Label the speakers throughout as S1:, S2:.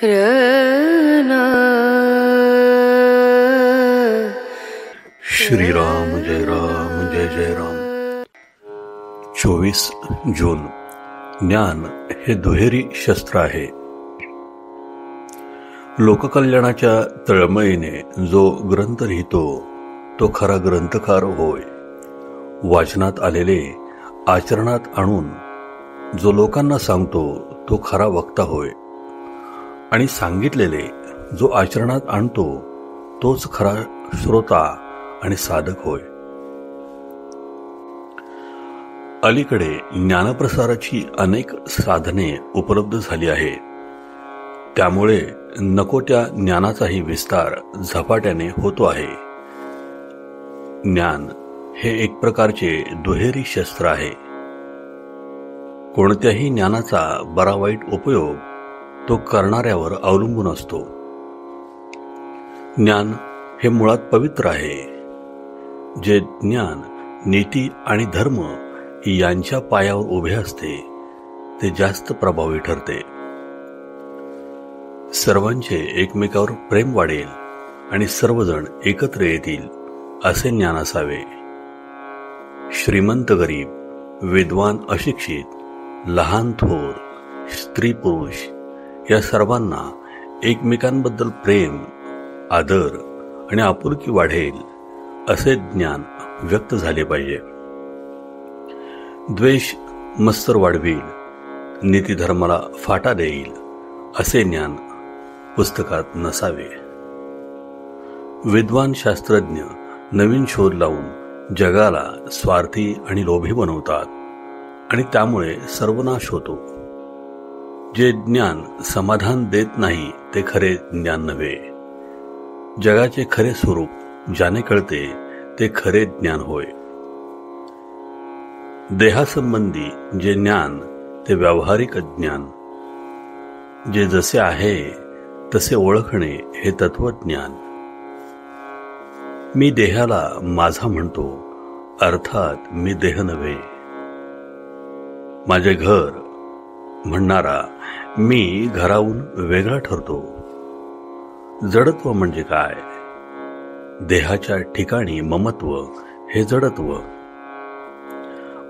S1: रना
S2: श्रीराम जय राम जय जय राम। 24 जून। ज्ञान हे दुहेरी शस्त्र आहे. लोककल्याणाच्या तळमळीने जो ग्रंथ लिहितो तो खरा ग्रंथकार होय. वाचनात आलेले आचरणात आणून जो लोकांना सांगतो तो खरा वक्ता होय. आणि सांगितलेले जो आचरणात आणतो तोच खरा श्रोता आणि साधक होय. अलीकडे ज्ञानप्रसाराची अनेक साधने उपलब्ध झाली आहे. त्यामुळे नको त्या ज्ञानाचाही विस्तार झपाट्याने होतो आहे. ज्ञान हे एक प्रकारचे दुहेरी शस्त्र आहे. कोणत्याही ज्ञानाचा बरा वाईट उपयोग तो करणाऱ्यावर अवलंबून असतो. ज्ञान हे मुळात पवित्र आहे. जे ज्ञान नीती आणि धर्म यांच्या पायावर उभे असते ते जास्त प्रभावी ठरते. सर्वांचे एकमेकावर प्रेम वाढेल आणि सर्वजण एकत्र येतील असे ज्ञान असावे. श्रीमंत गरीब, विद्वान अशिक्षित, लहान थोर, स्त्री पुरुष या सर्वांना एकमेकांबद्दल प्रेम, आदर आणि आपुलकी वाढेल असे ज्ञान व्यक्त झाले पाहिजे. द्वेष मत्सर वाढविल, नीतिधर्माला फाटा देईल असे ज्ञान पुस्तकात नसावे. विद्वान शास्त्रज्ञ नवीन शोध लावून जगाला स्वार्थी आणि लोभी बनवतात आणि त्यामुळे सर्वनाश होतो. जे ज्ञान समाधान देत नाही ते खरे ज्ञान नव्हे. जगाचे खरे स्वरूप ज्याने कळते ते खरे ज्ञान होय. देहासंबंधी जे ज्ञान ते व्यावहारिक ज्ञान. जे जसे आहे तसे ओळखणे हे तत्वज्ञान. मी देहाला माझा म्हणतो, अर्थात मी देह नव्हे. माझे घर म्हणणारा मी घराहून वेगळा ठरतो. जडत्व म्हणजे काय? देहाच्या ठिकाणी ममत्व हे जडत्व.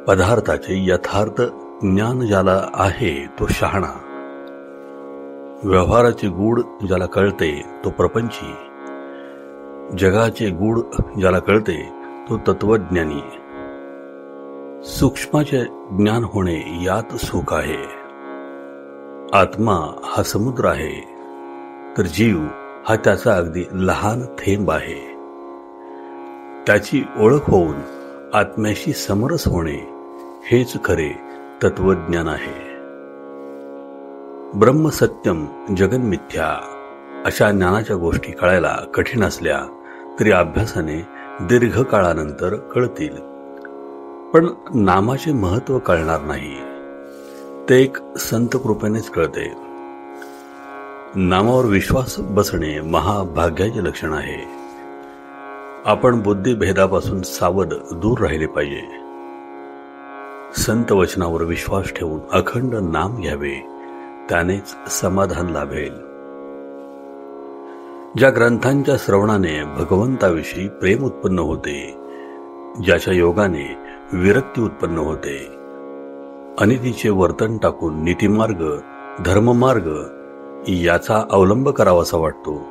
S2: पदार्थाचे यथार्थ ज्ञान ज्याला आहे तो शहाणा. व्यवहाराचे गूढ ज्याला कळते तो प्रपंची. जगाचे गूढ ज्याला कळते तो तत्वज्ञानी. सूक्ष्माचे ज्ञान होणे यात सुख आहे. आत्मा हा समुद्र आहे तर जीव हा त्याचा अगदी लहान थेंब आहे. त्याची ओळख होऊन आत्म्याशी समरस होणे हेच खरे तत्वज्ञान आहे. ब्रह्म सत्यम जगन मिथ्या अशा ज्ञानाच्या गोष्टी कळायला कठीण असल्या तरी अभ्यासाने दीर्घ काळानंतर कळतील. पण नामाचे महत्त्व कळणार नाही. ते एक संत कृपेनेच कळते. नामावर विश्वास बसणे महाभाग्याचे लक्षण आहे. आपण बुद्धिभेदापासून सावध दूर राहिले पाहिजे. संत वचनावर विश्वास ठेवून अखंड नाम घ्यावे, त्यानेच समाधान लाभेल. ज्या ग्रंथांच्या श्रवणाने भगवंताविषयी प्रेम उत्पन्न होते, ज्याच्या योगाने विरक्ती उत्पन्न होते, अनितीचे वर्तन टाकून नीतिमार्ग, धर्ममार्ग याचा अवलंब करावासा वाटतो,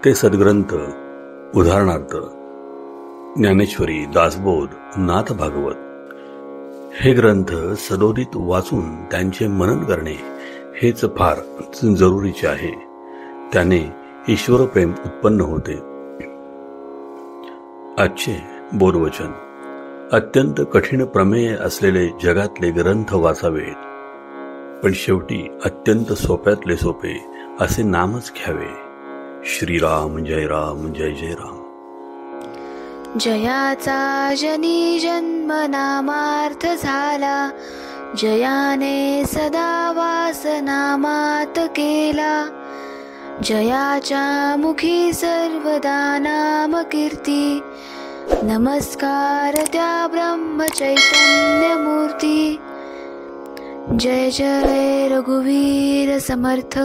S2: ते सद्ग्रंथ उदाहरणार्थ ज्ञानेश्वरी, दासबोध, नाथ भागवत हे ग्रंथ सदोदित वाचून त्यांचे मनन करणे हेच फार जरुरीचे आहे. त्याने ईश्वरप्रेम उत्पन्न होते. आजचे बोधवचन. अत्यंत कठीण प्रमेय असलेले जगातले ग्रंथ वाचावेत, पण शेवटी अत्यंत सोप्यातले सोपे असे नामच घ्यावे. श्रीराम जय राम जय जय राम.
S1: जयाचा जनी जन्म नामार्थ झाला, जयाने सदा वास नामात केला. जयाच्या मुखी सर्वदा नाम कीर्ती, नमस्कार त्या ब्रह्म चैतन्य मूर्ती. जय जय रघुवीर समर्थ.